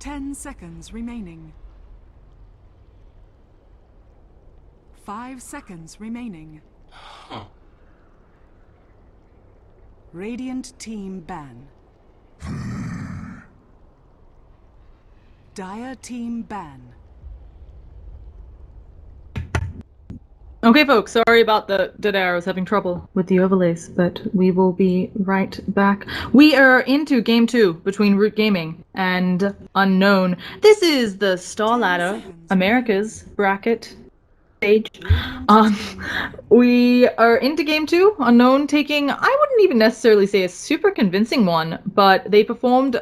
10 seconds remaining. 5 seconds remaining. Radiant team ban. Dire team ban. Okay, folks, sorry about the dead air. I was having trouble with the overlays, but we will be right back. We are into Game 2 between Root Gaming and Unknown. This is the Starladder Americas bracket stage. We are into Game 2, Unknown taking, I wouldn't even necessarily say a super convincing one, but they performed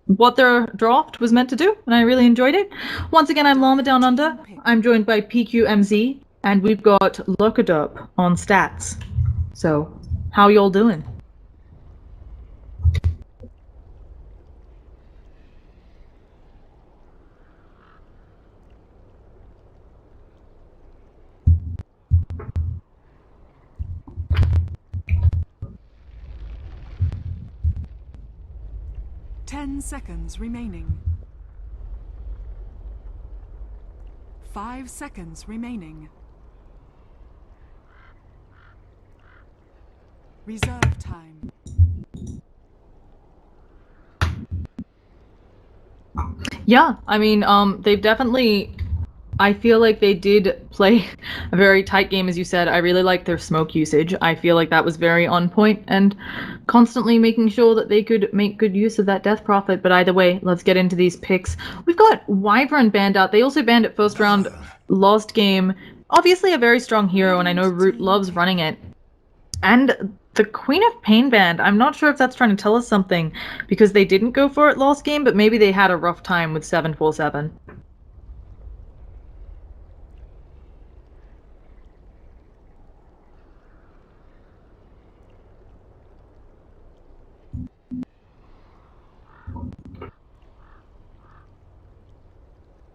what their draft was meant to do, and I really enjoyed it. Once again, I'm Llama Down Under. I'm joined by PQMZ. And we've got Lurkaderp on stats. So, how y'all doing? Ten seconds remaining. 5 seconds remaining. Reserve time. Yeah, I mean, they've definitely... I feel like they did play a very tight game, as you said. I really like their smoke usage. I feel like that was very on point and constantly making sure that they could make good use of that Death Prophet. But either way, let's get into these picks. We've got Wyvern banned out. They also banned it first round, lost game. Obviously a very strong hero, and I know Root loves running it. And the Queen of Pain band, I'm not sure if that's trying to tell us something, because they didn't go for it last game, but maybe they had a rough time with 747.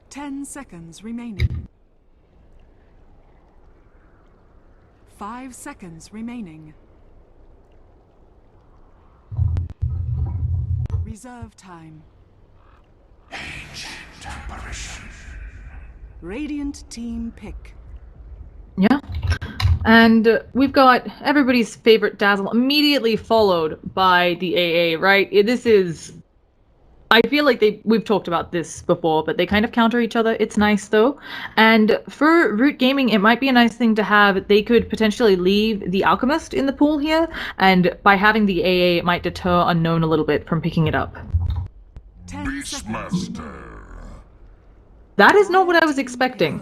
Ten seconds remaining. 5 seconds remaining. Reserve time. Ancient apparition. Radiant team pick. Yeah. And we've got everybody's favorite Dazzle immediately followed by the AA, right? This is... I feel like we've talked about this before, but they kind of counter each other. It's nice, though. And for Root Gaming, it might be a nice thing to have. They could potentially leave the Alchemist in the pool here, and by having the AA, it might deter Unknown a little bit from picking it up. 10 seconds. That is not what I was expecting.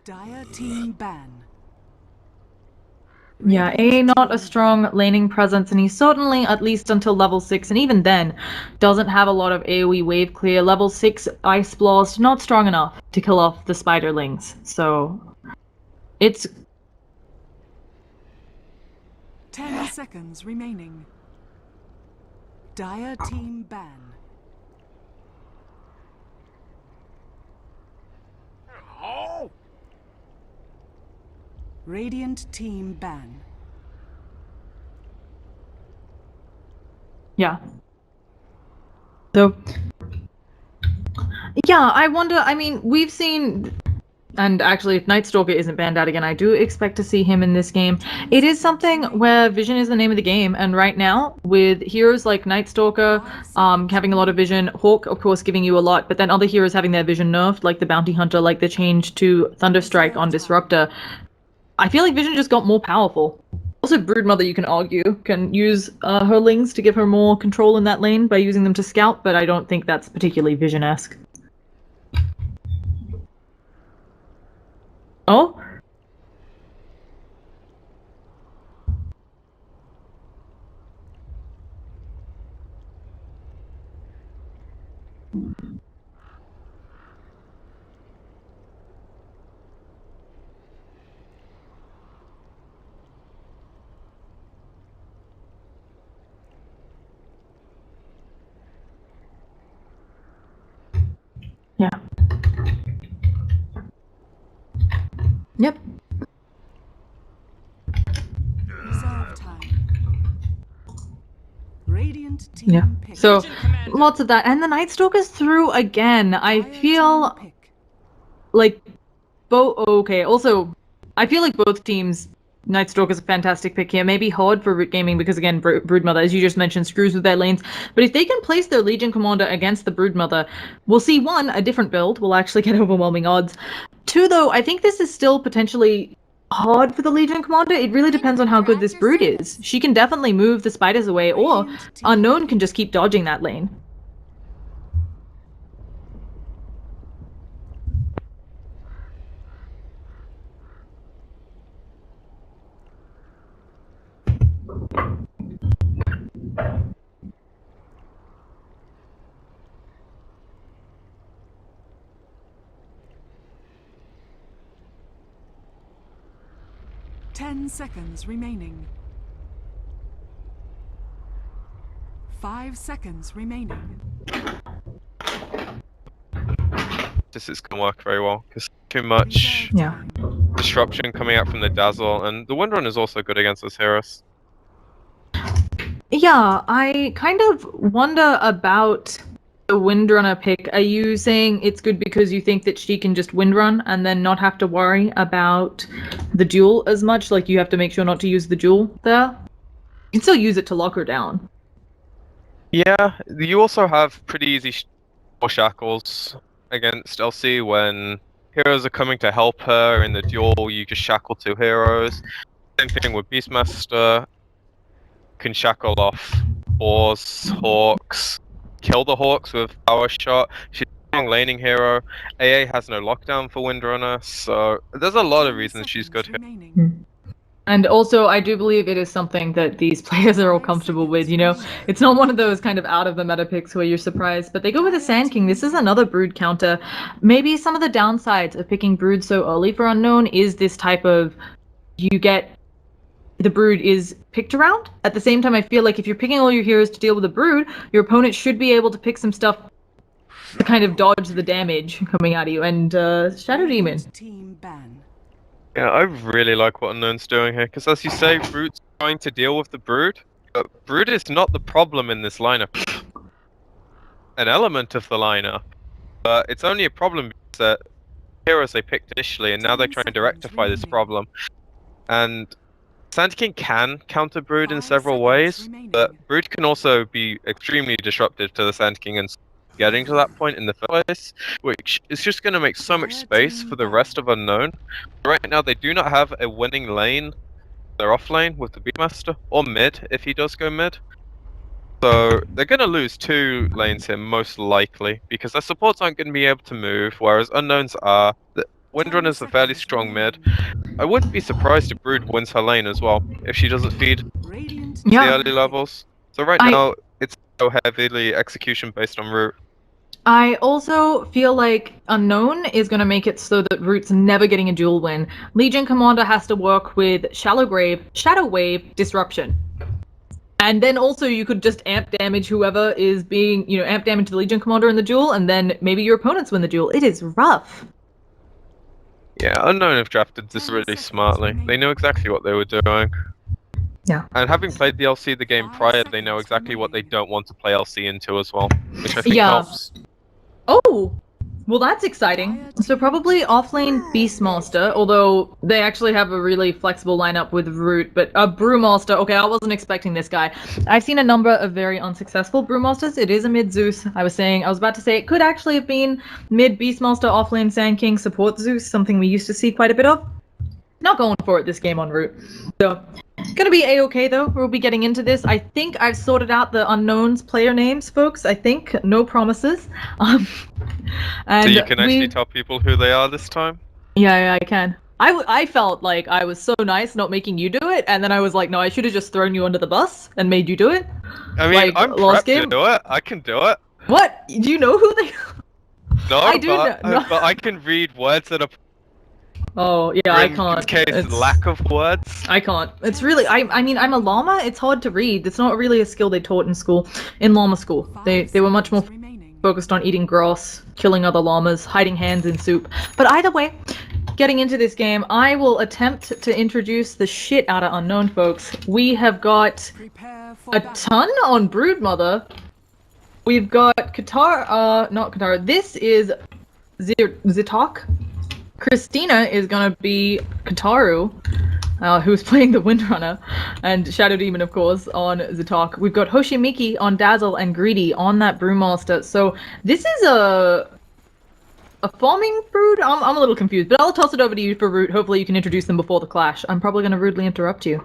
Dire team ban. Yeah, AA not a strong laning presence, and he certainly, at least until level 6, and even then, doesn't have a lot of AoE wave clear. Level 6 Ice Blast, not strong enough to kill off the Spiderlings, so... It's... 10 seconds remaining. Dire team ban. Oh! Radiant team ban. Yeah. So... Yeah, I wonder, I mean, we've seen... And actually, if Night Stalker isn't banned out again, I do expect to see him in this game. It is something where vision is the name of the game, and right now, with heroes like Night Stalker having a lot of vision, Hawk, of course, giving you a lot, but then other heroes having their vision nerfed, like the Bounty Hunter, like the change to Thunderstrike on Disruptor, I feel like vision just got more powerful. Also, Broodmother, you can argue, can use her lings to give her more control in that lane by using them to scout, but I don't think that's particularly vision-esque. Oh? Yeah. Yep. Reserve time. Radiant team Yeah. pick. So Legion Commander. lots of that, and the Night Stalker's through again. I Dire feel team pick. like okay. Also, I feel like both teams. Night Stalker's a fantastic pick here. Maybe hard for Root Gaming because again, Broodmother, as you just mentioned, screws with their lanes. But if they can place their Legion Commander against the Broodmother, we'll see one, a different build will actually get overwhelming odds. Two, though, I think this is still potentially hard for the Legion Commander. It really depends on how good this Brood is. She can definitely move the spiders away, or Radiant team Unknown can just keep dodging that lane. Ten seconds remaining. 5 seconds remaining. This is going to work very well because too much Reserve Yeah. time. disruption coming out from the Dazzle, and the Windrun is also good against those heroes. Yeah, I kind of wonder about the Windrunner pick. Are you saying it's good because you think that she can just Windrun and then not have to worry about the duel as much? Like you have to make sure not to use the duel there? You can still use it to lock her down. Yeah, you also have pretty easy shackles against LC when heroes are coming to help her in the duel. You just shackle two heroes. Same thing with Beastmaster. Can shackle off boars, hawks, kill the hawks with power shot. She's a strong laning hero. AA has no lockdown for Windrunner, so there's a lot of 10 reasons she's good seconds here. remaining. And also, I do believe it is something that these players are all comfortable with, you know? It's not one of those kind of out of the meta picks where you're surprised, but they go with a Sand King. This is another Brood counter. Maybe some of the downsides of picking Brood so early for Unknown is this type of, you get, the Brood is picked around. At the same time, I feel like if you're picking all your heroes to deal with the Brood, your opponent should be able to pick some stuff to kind of dodge the damage coming at you. And Shadow Demon. Radiant team ban. Yeah, I really like what Unknown's doing here, because as you say, Brood's trying to deal with the Brood, but Brood is not the problem in this lineup. An element of the lineup, but it's only a problem because that heroes they picked initially, and now they're 10 trying to seconds rectify this remaining. problem. And Sand King can counter Brood in 5 several seconds ways, remaining. but Brood can also be extremely disruptive to the Sand King and getting to that point in the first place, which is just going to make so much space for the rest of Unknown. Right now, they do not have a winning lane. They're off lane with the Beastmaster, or mid if he does go mid. So they're going to lose 2 lanes here, most likely, because their supports aren't going to be able to move, whereas Unknowns are. The Windrunner's a fairly strong mid. I wouldn't be surprised if Brood wins her lane as well, if she doesn't feed Radiant the Yeah. early levels. So right now, it's so heavily execution based on route. I also feel like Unknown is going to make it so that Root's never getting a duel win. Legion Commander has to work with Shadow Wave, Disruption. And then also you could just amp damage whoever is being, amp damage the Legion Commander in the duel, and then maybe your opponents win the duel. It is rough. Yeah, Unknown have drafted this really smartly. They knew exactly what they were doing. Yeah. And having played the LC the game 5 prior, they know seconds exactly what they remaining. don't want to play LC into as well, which I think Yeah. helps. Oh! Well, that's exciting. So probably offlane Beastmaster, although they actually have a really flexible lineup with Root, but Brewmaster, okay, I wasn't expecting this guy. I've seen a number of very unsuccessful Brewmasters. It is a mid Zeus. I was about to say it could actually have been mid Beastmaster, offlane Sand King, support Zeus, something we used to see quite a bit of. Not going for it this game on Root. So, gonna be a-okay though. We'll be getting into this. I think I've sorted out the Unknown's player names, folks. I think. No promises. And So you can actually tell people who they are this time? Yeah, I can. I felt like I was so nice not making you do it, and then I was like, no, I should have just thrown you under the bus and made you do it. I mean, Like, I'm last prepped to game? do it. I can do it. What? Do you know who they No, I do but, know- no. but I can read words that are Oh, yeah, I in can't. this case It's- lack of words. I can't. It's really, I mean, I'm a llama. It's hard to read. It's not really a skill they taught in school, in llama school. They were much more focused on eating grass, killing other llamas, hiding hands in soup. But either way, getting into this game, I will attempt to introduce the shit out of Unknown, folks. We have got Prepare for a battle. ton on Broodmother. We've got not Katara. This is Zitok. Christina is gonna be Kataru, who's playing the Windrunner, and Shadow Demon, of course, on Zitok. We've got Hoshimiki on Dazzle and Greedy on that Brewmaster. So this is a farming brood? I'm a little confused, but I'll toss it over to you for Root. Hopefully you can introduce them before the clash. I'm probably gonna rudely interrupt you.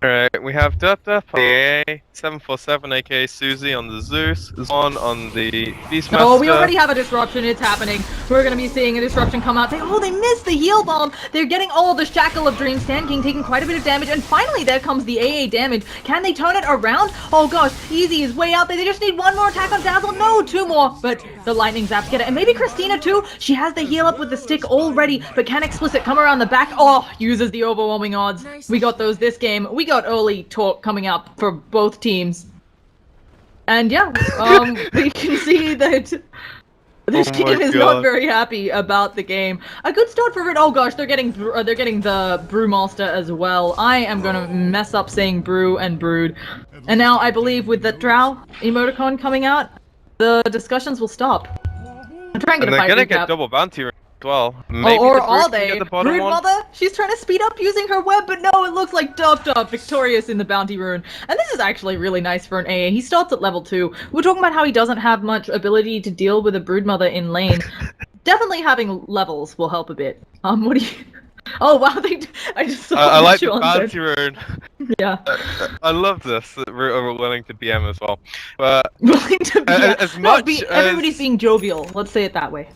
Alright, we have Dupta on the A, 747 aka Susie on the Zeus, Zon on the Beastmaster. Oh, we already have a disruption. It's happening. We're gonna be seeing a disruption come out. Oh, they missed the heal bomb. They're getting the Shackle of Dreams. Sand King taking quite a bit of damage, and finally there comes the AA damage. Can they turn it around? Oh gosh, Easy is way out there. They just need one more attack on Dazzle. No, two more, but the lightning zaps get it. And maybe Christina too. She has the heal up with the stick already, but can Explicit come around the back? Oh, uses the overwhelming odds. We got those this game. We got early talk coming up for both teams. And yeah, we can see that this team is not very happy about the game. A good start for Root. Oh gosh, they're getting the Brewmaster as well. I am gonna mess up saying Brew and Brood. And now I believe with the Drow emoticon coming out, the discussions will stop. I'm trying to get a fight they're gonna recap. get double bounty as well. Maybe or the are Brood can they? get the bottom one. Broodmother? She's trying to speed up using her web, but no, it looks like Dub victorious in the bounty rune. And this is actually really nice for an AA. He starts at level 2. We're talking about how he doesn't have much ability to deal with a Broodmother in lane. Definitely having levels will help a bit. What do you... Oh wow, I just saw I like the Sean bounty said. rune. Yeah. I love this, that Root are willing to BM as well. But Willing to be... as much as... Everybody's being jovial, let's say it that way.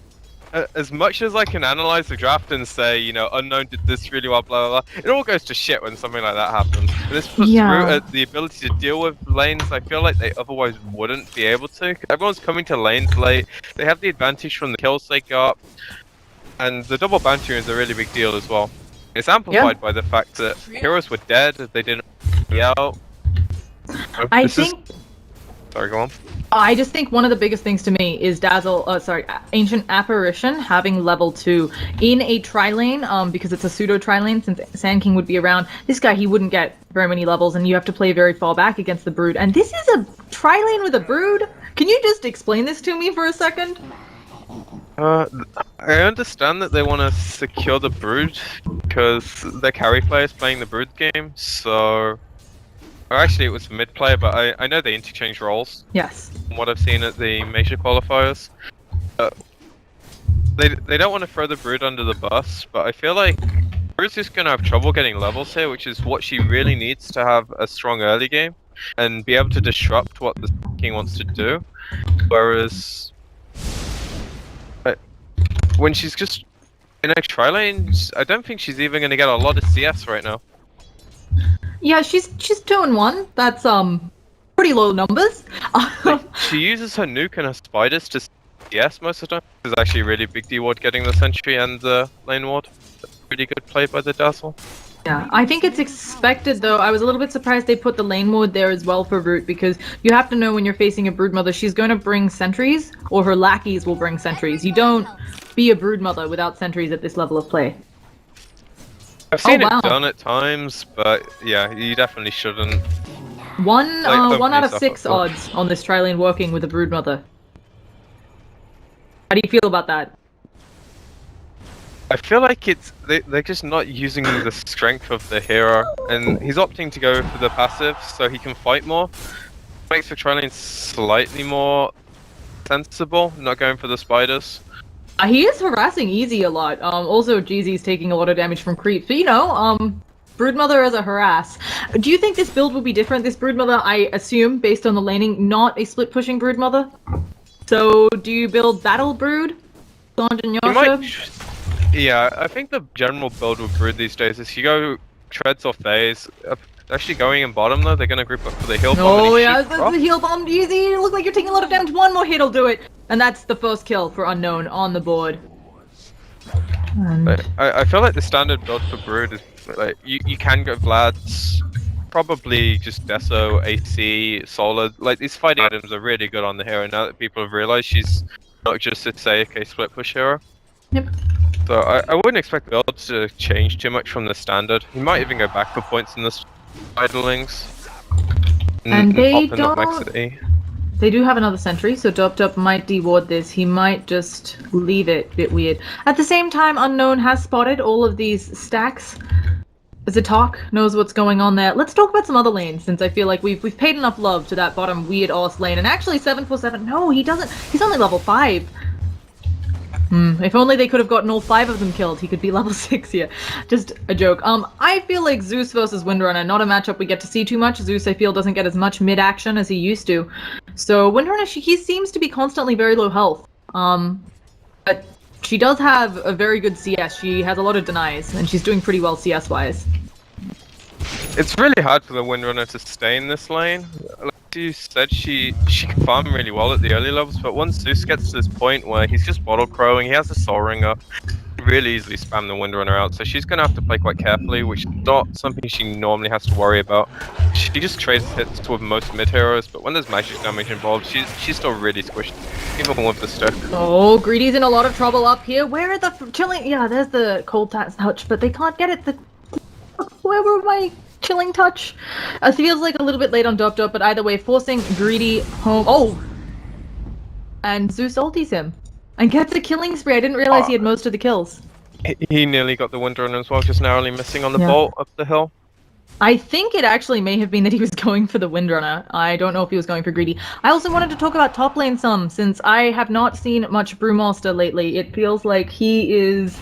As much as I can analyze the draft and say, you know, Unknown did this really well, blah blah blah, it all goes to shit when something like that happens. And this puts Root at the ability to deal with lanes I feel like they otherwise wouldn't be able to. Everyone's coming to lanes late, they have the advantage from the kills they got, and the double bounty is a really big deal as well. It's amplified by the fact that heroes were dead, they didn't yell. I think... Sorry, go on. I just think one of the biggest things to me is Ancient Apparition having level 2 in a tri-lane, because it's a pseudo tri-lane since Sand King would be around. This guy, he wouldn't get very many levels and you have to play very far back against the Brood. And this is a tri-lane with a Brood? Can you just explain this to me for a second? I understand that they want to secure the Brood because their carry player is playing the Brood game, so... Or actually, it was mid player, but I know they interchange roles. Yes. From what I've seen at the major qualifiers, they don't want to throw the Brood under the bus, but I feel like Brood's just gonna have trouble getting levels here, which is what she really needs to have a strong early game and be able to disrupt what the King wants to do. Whereas when she's just in a tri-lane, I don't think she's even gonna get a lot of CS right now. Yeah, she's 2-1. That's pretty low numbers. She uses her nuke and her spiders to CS most of the time. It's actually a really big D ward getting the sentry and the lane ward. Pretty good play by the Dazzle. Yeah, I think it's expected though. I was a little bit surprised they put the lane ward there as well for Root, because you have to know when you're facing a Broodmother, she's going to bring sentries, or her lackeys will bring sentries. You don't be a Broodmother without sentries at this level of play. I've seen it done at times, but yeah, you definitely shouldn't. One out of 6 odds on this tri-lane working with a Broodmother. How do you feel about that? I feel like they're just not using the strength of the hero, and he's opting to go for the passive so he can fight more. Makes the tri-lane slightly more sensible, not going for the spiders. He is harassing Easy a lot. Also, Jeezy's taking a lot of damage from creeps. But you know, Broodmother as a harass. Do you think this build will be different? This Broodmother, I assume, based on the laning, not a split-pushing Broodmother? So, do you build Battle Brood? Yeah, I think the general build with Brood these days is you go Treads or Phase. Actually going in bottom though, they're gonna group up for the heal bomb. Oh yeah, the heal bomb, Easy. You look like you're taking a lot of damage. One more hit'll do it. And that's the first kill for Unknown on the board. I feel like the standard build for Brood is like you can go Vlad's, probably just Deso, AC, Solid. Like these fighting items are really good on the hero now that people have realized she's not just a AFK split push hero. Yep. So I wouldn't expect the build to change too much from the standard. He might even go back for points in the idlings. And they Pop in the max don't- at E. They do have another sentry, so Dup might deward this. He might just leave it. Bit weird. At the same time, Unknown has spotted all of these stacks. Zatok knows what's going on there. Let's talk about some other lanes, since I feel like we've paid enough love to that bottom weird ass lane. And actually, 747. No, he doesn't. He's only level 5. If only they could have gotten all 5 of them killed, he could be level 6 here. Just a joke. I feel like Zeus versus Windrunner, not a matchup we get to see too much. Zeus, I feel, doesn't get as much mid-action as he used to. So Windrunner, he seems to be constantly very low health. But she does have a very good CS. She has a lot of denies, and she's doing pretty well CS-wise. It's really hard for the Windrunner to stay in this lane. Like you said, she can farm really well at the early levels, but once Zeus gets to this point where he's just bottle crowing, he has a soul ringer, he really easily spam the Windrunner out, so she's gonna have to play quite carefully, which is not something she normally has to worry about. She just trades hits with most mid heroes, but when there's magic damage involved, she's still really squished, even with the stick. Oh, Greedy's in a lot of trouble up here. Where are the chilling? Yeah, there's the cold touch, but they can't get it. Where were my chilling touch? It feels like a little bit late on Dup, but either way, forcing Greedy home. Oh! And Zeus ulties him. And gets a killing spree. I didn't realize he had most of the kills. He nearly got the Windrunner as well, just narrowly missing on the bolt up the hill. I think it actually may have been that he was going for the Windrunner. I don't know if he was going for Greedy. I also wanted to talk about top lane some, since I have not seen much Brewmaster lately. It feels like he is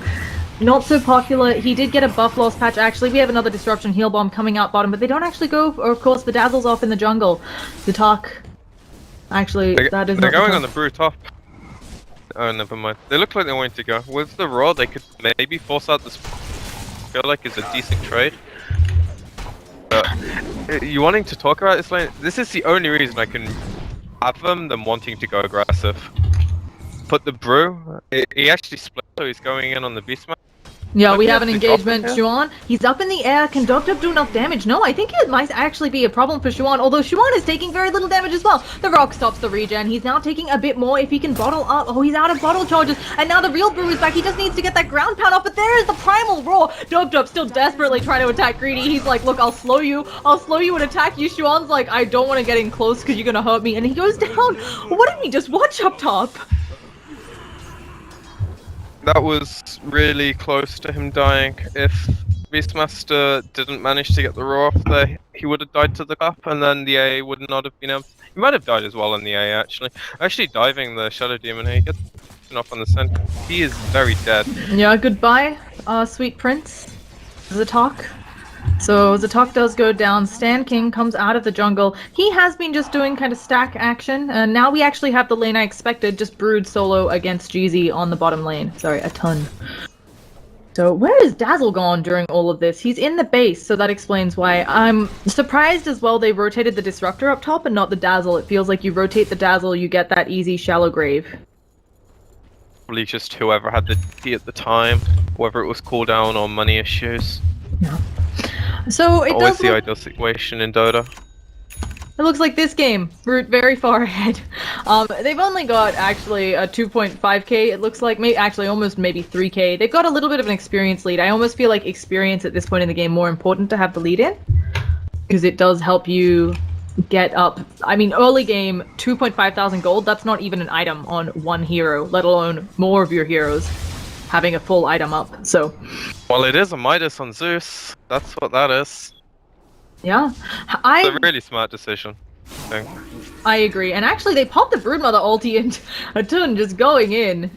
not so popular. He did get a buff loss patch. Actually, we have another disruption heal bomb coming out bottom, but they don't actually go. Or of course, the Dazzle's off in the jungle. The talk. Actually, that is. They're going on the brew top. Oh, never mind. They look like they want to go with the raw. They could maybe force out this. Feel like it's a decent trade. But you wanting to talk about this lane? This is the only reason I can fathom them wanting to go aggressive. Put the brew. He actually split, so he's going in on the beast map. Yeah, we have an engagement. Xuan, he's up in the air. Can Dup do enough damage? No, I think it might actually be a problem for Xuan, although Xuan is taking very little damage as well. The rock stops the regen. He's now taking a bit more if he can bottle up. Oh, he's out of bottle charges, and now the real brew is back. He just needs to get that ground pound off, but there is the primal roar. Dup still desperately trying to attack Greedy. He's like, look, I'll slow you and attack you. Xuan's like, I don't want to get in close because you're gonna hurt me, and he goes down. What did we just watch up top? That was really close to him dying. If Beastmaster didn't manage to get the raw off there, he would have died to the cup, and then the A would not have been able. He might have died as well in the A actually. Actually diving the Shadow Demon, he gets off on the center. He is very dead. Yeah, goodbye, sweet prince. Zatok. So Zatok does go down. Stan King comes out of the jungle. He has been just doing kind of stack action, and now we actually have the lane I expected, just Brood solo against Jeezy on the bottom lane. Sorry, a ton. So where is Dazzle gone during all of this? He's in the base, so that explains why. I'm surprised as well they rotated the Disruptor up top and not the Dazzle. It feels like you rotate the Dazzle, you get that easy shallow grave. Probably just whoever had the key at the time, whether it was cooldown or money issues. Yeah. So it Always does the look, ideal situation in Dota. it looks like this game, Root very far ahead. They've only got actually a 2.5k, it looks like, actually almost maybe 3k. They've got a little bit of an experience lead. I almost feel like experience at this point in the game more important to have the lead in, because it does help you get up. I mean, early game, 2.5 thousand gold, that's not even an item on one hero, let alone more of your heroes having a full item up, so. Well, it is a Midas on Zeus. That's what that is. Yeah. It's a really smart decision, I think. I agree. And actually, they popped the Broodmother ulti and a ton just going in.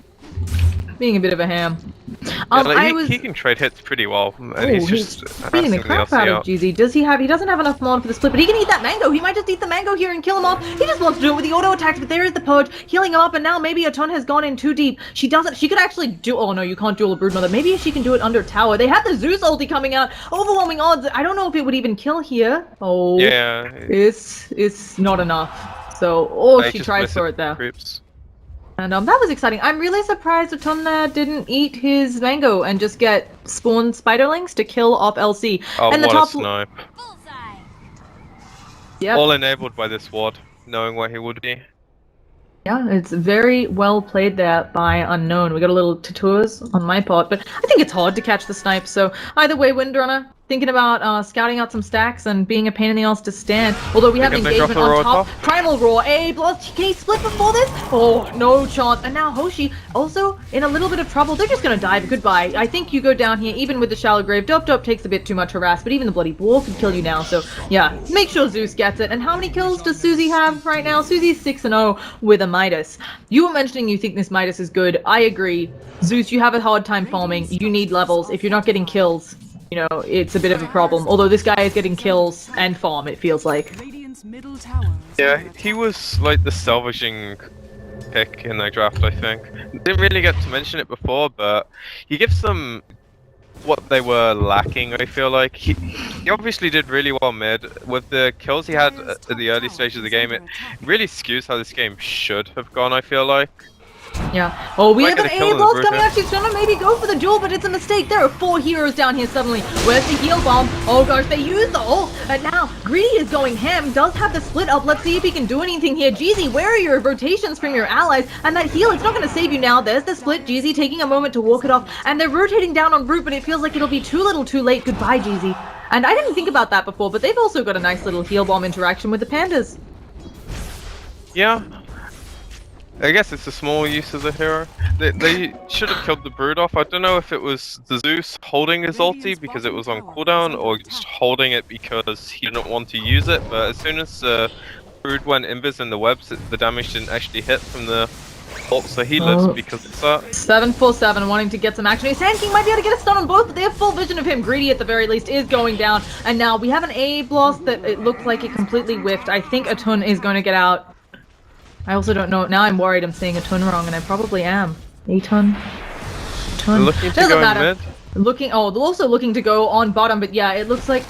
Being a bit of a ham. Yeah, like he can trade hits pretty well, and he's just beating the crap out of GZ. Does he have? He doesn't have enough mon for the split, but he can eat that mango. He might just eat the mango here and kill him off. He just wants to do it with the auto attacks, but there is the purge healing him up, and now maybe a ton has gone in too deep. She doesn't. She could actually do. Oh no, you can't duel a Broodmother. Maybe she can do it under tower. They have the Zeus ulti coming out. Overwhelming odds. I don't know if it would even kill here. Oh yeah, it's not enough. So she tries for it there. Groups. And that was exciting. I'm really surprised Autumna didn't eat his mango and just get spawn spiderlings to kill off LC. Oh, and the what top a snipe. Yep. All enabled by this ward, knowing where he would be. Yeah, it's very well played there by Unknown. We got a little tutours on my part, but I think it's hard to catch the snipe. So either way, Windrunner, thinking about scouting out some stacks and being a pain in the ass to stand. Although we have an Can they drop engagement a on roar top. top? Primal Roar, A plus. Can he split before this? Oh, no chance. And now Hoshi also in a little bit of trouble. They're just gonna dive. Goodbye. I think you go down here, even with the shallow grave. Dope takes a bit too much harass, but even the bloody boar could kill you now. So yeah, make sure Zeus gets it. And how many kills does Susie have right now? Susie's 6-0 with a Midas. You were mentioning you think this Midas is good. I agree. Zeus, you have a hard time farming. You need levels. If you're not getting kills, you know, it's a bit of a problem. Although this guy is getting kills and farm, it feels like. Radiant's middle tower is Yeah, under he was like the salvaging pick in the draft, I think. Didn't really get to mention it before, but he gives them what they were lacking, I feel like. He obviously did really well mid. With the kills he had at the early stages of the game, it really skews how this game should have gone, I feel like. Yeah. Oh, we Might have an get a kill A in the boss brute coming here. out. She's trying to maybe go for the duel, but it's a mistake. There are 4 heroes down here suddenly. Where's the heal bomb? Oh gosh, they used the ult. And now, Greedy is going ham. Does have the split up. Let's see if he can do anything here. Jeezy, where are your rotations from your allies? And that heal, it's not going to save you now. There's the split. Jeezy taking a moment to walk it off. And they're rotating down on root, but it feels like it'll be too little too late. Goodbye, Jeezy. And I didn't think about that before, but they've also got a nice little heal bomb interaction with the pandas. Yeah. I guess it's a small use of the hero. They should have killed the brood off. I don't know if it was the Zeus holding his ulti because it was on cooldown, or just holding it because he didn't want to use it, but as soon as brood went invis in the webs, the damage didn't actually hit from the ult, so he lives because of that. 747 wanting to get some action. Sand King might be able to get a stun on both, but they have full vision of him. Greedy at the very least is going down. And now we have an A blast that it looked like it completely whiffed. I think Atun is going to get out. I also don't know. Now I'm worried I'm saying Atun wrong, and I probably am. Atun. They're looking to Doesn't go matter. mid. They're also looking to go on bottom, but yeah, it looks like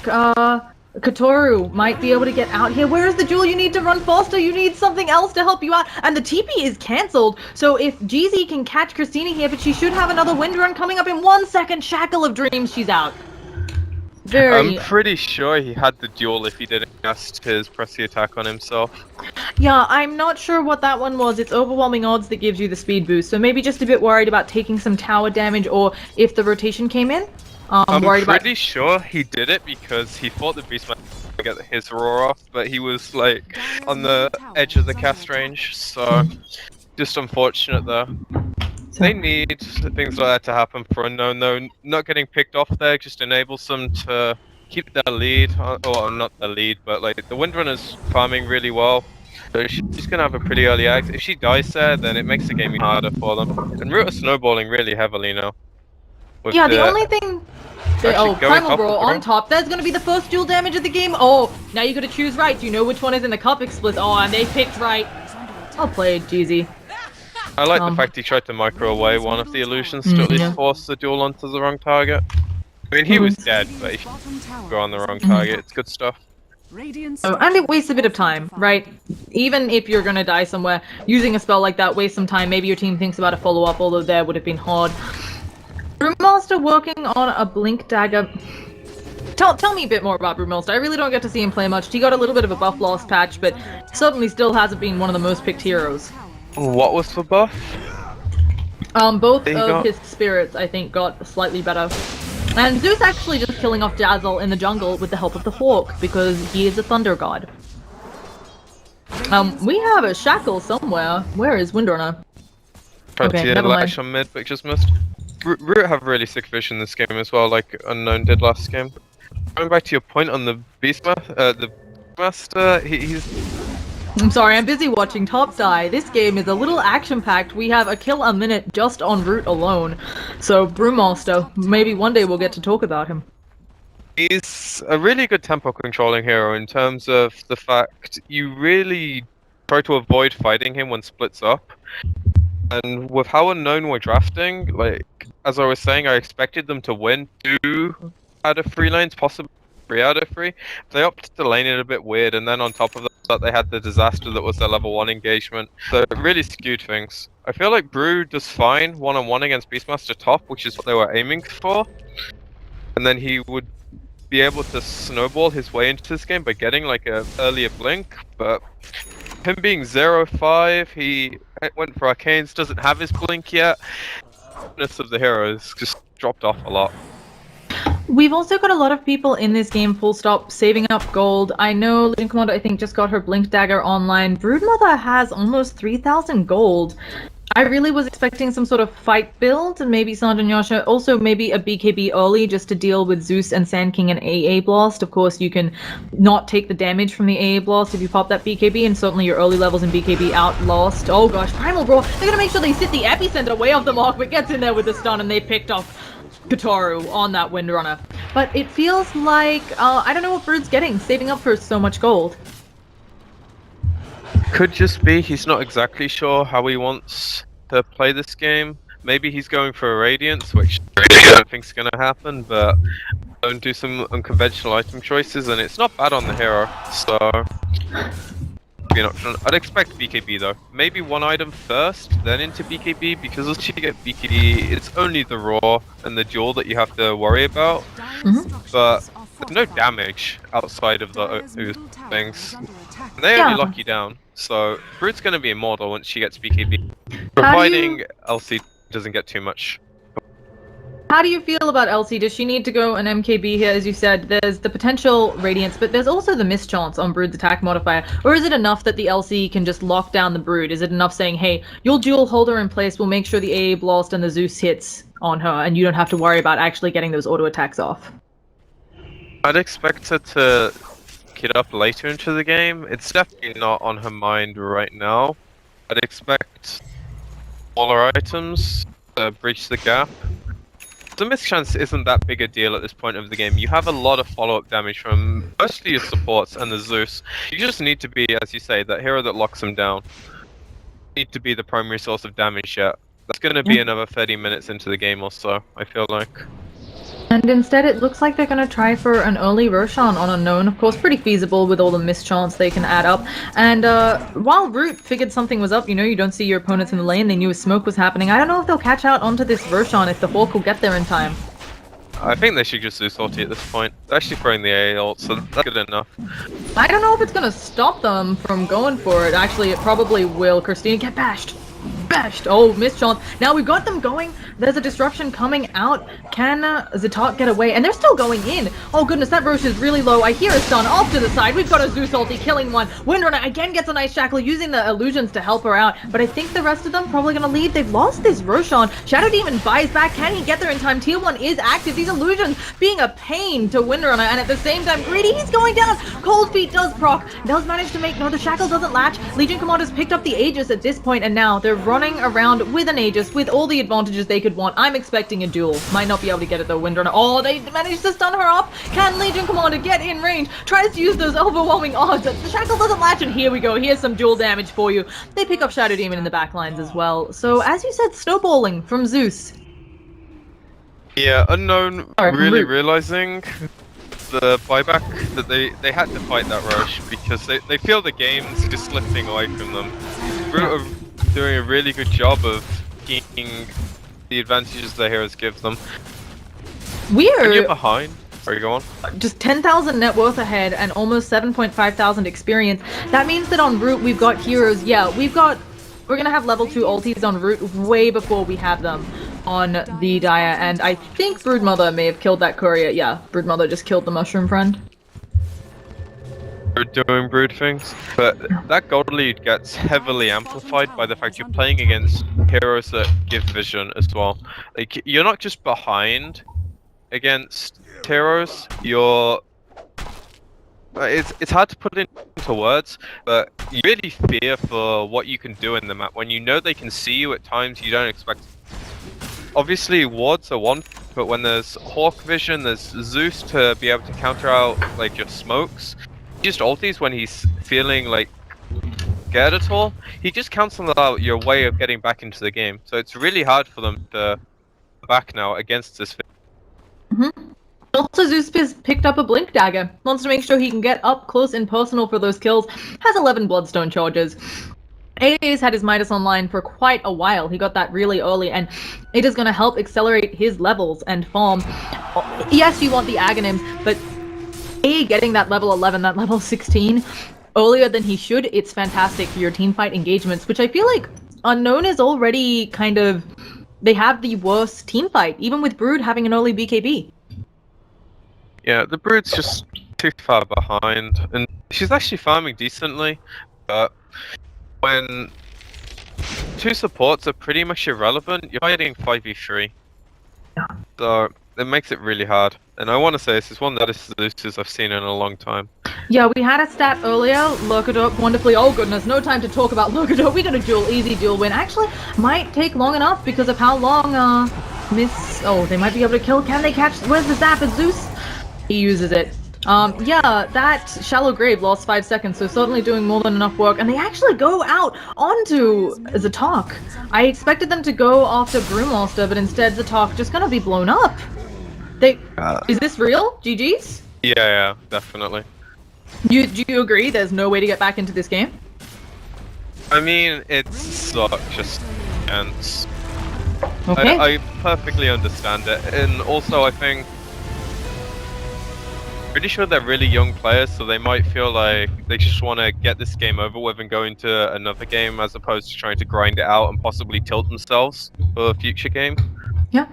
Katoru might be able to get out here. Where is the jewel? You need to run faster. You need something else to help you out. And the TP is cancelled. So if Jeezy can catch Christina here, but she should have another wind run coming up in 1 second. Shackle of Dreams, she's out. I'm pretty sure he had the duel if he didn't cast his pressy attack on himself. Yeah, I'm not sure what that one was. It's overwhelming odds that gives you the speed boost. So maybe just a bit worried about taking some tower damage, or if the rotation came in. I'm Worried pretty sure he did it because he thought the Beastman would get his roar off, but he was like on the edge of the cast range, so just unfortunate there. They need things like that to happen for Unknown, though. Not getting picked off there just enables them to keep their lead, or not their lead, but like the Windrunner's farming really well. So she's gonna have a pretty early act. If she dies there, then it makes the game harder for them. And Root are snowballing really heavily now. Yeah, the only thing... Actually, going Primal top Brawl of the on top. That's gonna be the first duel damage of the game. Oh, now you gotta choose right. Do you know which one is in the cup split? Oh, and they picked right. I'll play it, Jeezy. I like the fact he tried to micro away one of the illusions to at least force the duel onto the wrong target. I mean, he was dead, but if you go on the wrong target, it's good stuff. Oh, and it wastes a bit of time, right? Even if you're gonna die somewhere, using a spell like that wastes some time. Maybe your team thinks about a follow-up, although there would have been hard. Brewmaster working on a Blink Dagger. Tell me a bit more about Brewmaster. I really don't get to see him play much. He got a little bit of a buff last patch, but certainly still hasn't been one of the most picked heroes. What was the buff? Both of his spirits, I think, got slightly better. And Zeus actually just killing off Dazzle in the jungle with the help of the Hawk, because he is a thunder god. We have a Shackle somewhere. Where is Windrunner? Okay, never mind. On mid, but just missed. Root have really sick vision this game as well, like Unknown did last game. Going back to your point on the Beastmaster, he's... I'm sorry, I'm busy watching Top Die. This game is a little action-packed. We have a kill a minute just on Root alone. So, Brewmaster, maybe one day we'll get to talk about him. He's a really good tempo controlling hero in terms of the fact you really try to avoid fighting him when splits up. And with how Unknown were drafting, like, as I was saying, I expected them to win 2 out of 3 lanes, possibly 3 out of 3. They opted to lane it a bit weird, and then on top of that, they had the disaster that was their level 1 engagement. So it really skewed things. I feel like Brew does fine one-on-one against Beastmaster top, which is what they were aiming for. And then he would be able to snowball his way into this game by getting like a earlier blink, but him being 0-5, he went for Arcanes, doesn't have his blink yet. The of the heroes just dropped off a lot. We've also got a lot of people in this game, full stop, saving up gold. I know Legion Commander, I think, just got her Blink Dagger online. Broodmother has almost 3,000 gold. I really was expecting some sort of fight build, and maybe Sergeant Yasha, also maybe a BKB early just to deal with Zeus and Sand King and AA Blast. Of course, you can not take the damage from the AA Blast if you pop that BKB, and certainly your early levels in BKB outlast. Oh gosh, Primal Brawl, they're gonna make sure they sit the epicenter way off the mark, but gets in there with the stun, and they picked off Kataru on that Windrunner. But it feels like, I don't know what Brood's getting, saving up for so much gold. Could just be he's not exactly sure how he wants to play this game. Maybe he's going for a Radiance, which I don't think's gonna happen, but don't do some unconventional item choices, and it's not bad on the hero, so be an option. I'd expect BKB though. Maybe one item first, then into BKB, because once you get BKB, it's only the raw and the duel that you have to worry about. But there's no damage outside of those things. And they only lock you down, so Brood's gonna be immortal once she gets BKB. Providing LC doesn't get too much. How do you feel about LC? Does she need to go an MKB here? As you said, there's the potential Radiance, but there's also the mischance on Brood's attack modifier. Or is it enough that the LC can just lock down the Brood? Is it enough saying, hey, you'll dual hold her in place, we'll make sure the AA Blast and the Zeus hits on her, and you don't have to worry about actually getting those auto attacks off? I'd expect her to get up later into the game. It's definitely not on her mind right now. I'd expect smaller items to bridge the gap. The mischance isn't that big a deal at this point of the game. You have a lot of follow-up damage from mostly your supports and the Zeus. You just need to be, as you say, that hero that locks them down. You need to be the primary source of damage yet. That's going to be another 30 minutes into the game or so, I feel like. And instead it looks like they're going to try for an early Roshan on Unknown. Of course, pretty feasible with all the mischance they can add up. And while Root figured something was up, you know, you don't see your opponents in the lane, they knew a smoke was happening. I don't know if they'll catch out onto this Roshan, if the Hawk will get there in time. I think they should just Zeus ulti at this point. They're actually throwing the AA ult, so that's good enough. I don't know if it's going to stop them from going for it. Actually, it probably will. Christina, get bashed! Bashed! Oh, mischance. Now we've got them going. There's a disruption coming out. Can Zatat get away? And they're still going in. Oh goodness, that Roche is really low. I hear a stun off to the side. We've got a Zeus ulti killing one. Windrunner again gets a nice shackle using the illusions to help her out. But I think the rest of them probably gonna leave. They've lost this Roshan. Shadow Demon buys back. Can he get there in time? Tier 1 is active. These illusions being a pain to Windrunner. And at the same time, Greedy, he's going down. Cold Feet does proc. Does manage to make, no, the shackle doesn't latch. Legion Commander's picked up the Aegis at this point, and now they're running around with an Aegis with all the advantages they could want. I'm expecting a duel. Might not be able to get it though. Windrunner. Oh, they managed to stun her up. Can Legion Commander get in range? Tries to use those overwhelming odds. The shackle doesn't latch, and here we go. Here's some duel damage for you. They pick up Shadow Demon in the back lines as well. So as you said, snowballing from Zeus. Yeah, Unknown really realizing the buyback that they had to fight that rush because they feel the game's just slipping away from them. Root are doing a really good job of taking the advantages the heroes give them. Weird. When you're behind, are you going? Just 10,000 net worth ahead and almost 7.5 thousand experience. That means that on Root we've got heroes. Yeah, we're gonna have level 2 ultis on Root way before we have them on the Dire, and I think Broodmother may have killed that courier. Yeah, Broodmother just killed the mushroom friend. You're doing Brood things, but that gold lead gets heavily amplified by the fact you're playing against heroes that give vision as well. Like, you're not just behind against heroes, you're... It's hard to put into words, but you really fear for what you can do in the map. When you know they can see you at times you don't expect. Obviously wards are one, but when there's Hawk vision, there's Zeus to be able to counter out like your smokes. He just ultis when he's feeling like scared at all. He just cancels out your way of getting back into the game. So it's really hard for them to back now against this. Also, Zeus has picked up a Blink Dagger. Wants to make sure he can get up close and personal for those kills. Has 11 Bloodstone charges. AA's had his Midas online for quite a while. He got that really early, and it is going to help accelerate his levels and farm. Yes, you want the Aghanims, but AA getting that level 11, that level 16, earlier than he should, it's fantastic for your teamfight engagements, which I feel like Unknown is already kind of... They have the worst teamfight, even with Brood having an early BKB. Yeah, the Brood's just too far behind, and she's actually farming decently, but when two supports are pretty much irrelevant, you're fighting 5v3. So it makes it really hard. And I want to say this is one of the solutions I've seen in a long time. Yeah, we had a stat earlier, Lurkadop wonderfully. Oh goodness, no time to talk about Lurkadop. We got a duel, easy duel win. Actually, might take long enough because of how long, Oh, they might be able to kill. Can they catch? Where's the zap? Is Zeus? He uses it. Yeah, that Shallow Grave lost 5 seconds, so certainly doing more than enough work. And they actually go out onto Zatok. I expected them to go after Brewmaster, but instead Zatok just gonna be blown up. Is this real? GG's? Yeah, definitely. Do you agree there's no way to get back into this game? I mean, it's such a chance. Okay. I perfectly understand it, and also I think pretty sure they're really young players, so they might feel like they just want to get this game over with and go into another game as opposed to trying to grind it out and possibly tilt themselves for a future game. Yeah.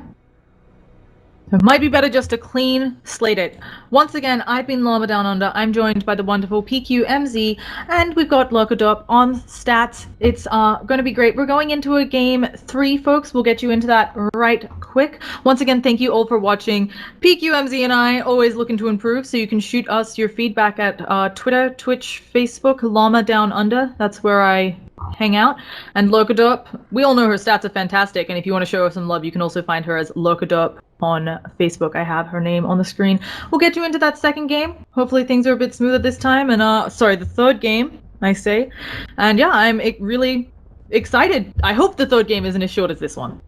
It might be better just to clean slate it. Once again, I've been Llama Down Under. I'm joined by the wonderful PQMZ, and we've got Lurkadop on stats. It's going to be great. We're going into a game 3, folks. We'll get you into that right quick. Once again, thank you all for watching. PQMZ and I always looking to improve, so you can shoot us your feedback at Twitter, Twitch, Facebook, Llama Down Under. That's where I hang out. And Lurkadop, we all know her stats are fantastic, and if you want to show her some love, you can also find her as Lurkadop on Facebook. I have her name on the screen. We'll get you into that second game. Hopefully things are a bit smoother this time, and sorry, the third game, I say. And yeah, I'm really excited. I hope the third game isn't as short as this one.